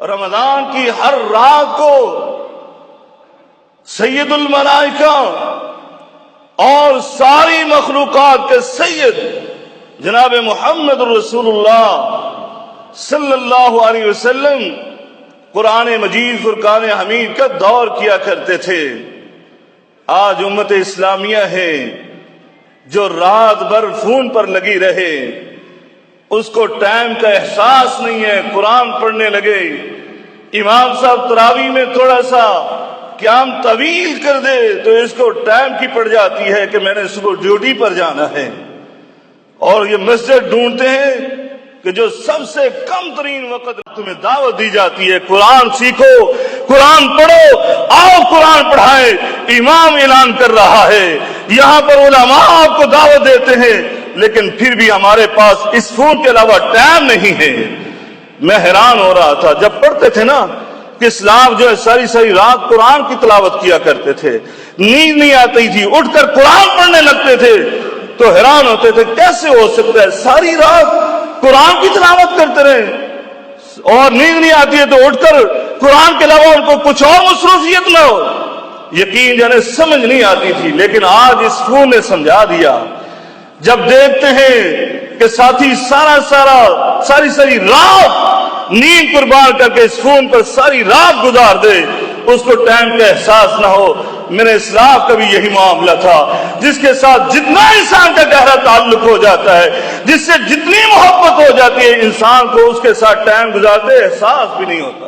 رمضان کی ہر رات کو سید الملائکہ اور ساری مخلوقات کے سید جناب محمد رسول اللہ صلی اللہ علیہ وسلم قرآن مجید فرقان حمید کا دور کیا کرتے تھے۔ آج امت اسلامیہ ہے جو رات بھر فون پر لگی رہے، اس کو ٹائم کا احساس نہیں ہے، قرآن پڑھنے لگے، امام صاحب تراویح میں تھوڑا سا قیام طویل کر دے تو اس کو ٹائم کی پڑ جاتی ہے کہ میں نے صبح ڈیوٹی پر جانا ہے، اور یہ مسجد ڈھونڈتے ہیں کہ جو سب سے کم ترین وقت تمہیں دعوت دی جاتی ہے، قرآن سیکھو، قرآن پڑھو، آؤ قرآن پڑھائے، امام اعلان کر رہا ہے، یہاں پر علماء آپ کو دعوت دیتے ہیں، لیکن پھر بھی ہمارے پاس اس فون کے علاوہ ٹائم نہیں ہے۔ میں حیران ہو رہا تھا جب پڑھتے تھے نا کہ اسلام جو ہے ساری رات قرآن کی تلاوت کیا کرتے تھے، نیند نہیں آتی تھی، اٹھ کر قرآن پڑھنے لگتے تھے تو حیران ہوتے تھے کیسے ہو سکتا ہے ساری رات قرآن کی تلاوت کرتے رہے، اور نیند نہیں آتی ہے تو اٹھ کر قرآن کے علاوہ ان کو کچھ اور مصروفیت نہ ہو۔ یقین جانے سمجھ نہیں آتی تھی، لیکن آج اس فون نے سمجھا دیا۔ جب دیکھتے ہیں کہ ساتھی ساری رات نیند قربان کر کے اس فون پر ساری رات گزار دے، اس کو ٹائم کا احساس نہ ہو۔ میرے اسلاف کا بھی یہی معاملہ تھا، جس کے ساتھ جتنا انسان کا گہرا تعلق ہو جاتا ہے، جس سے جتنی محبت ہو جاتی ہے انسان کو، اس کے ساتھ ٹائم گزارتے احساس بھی نہیں ہوتا۔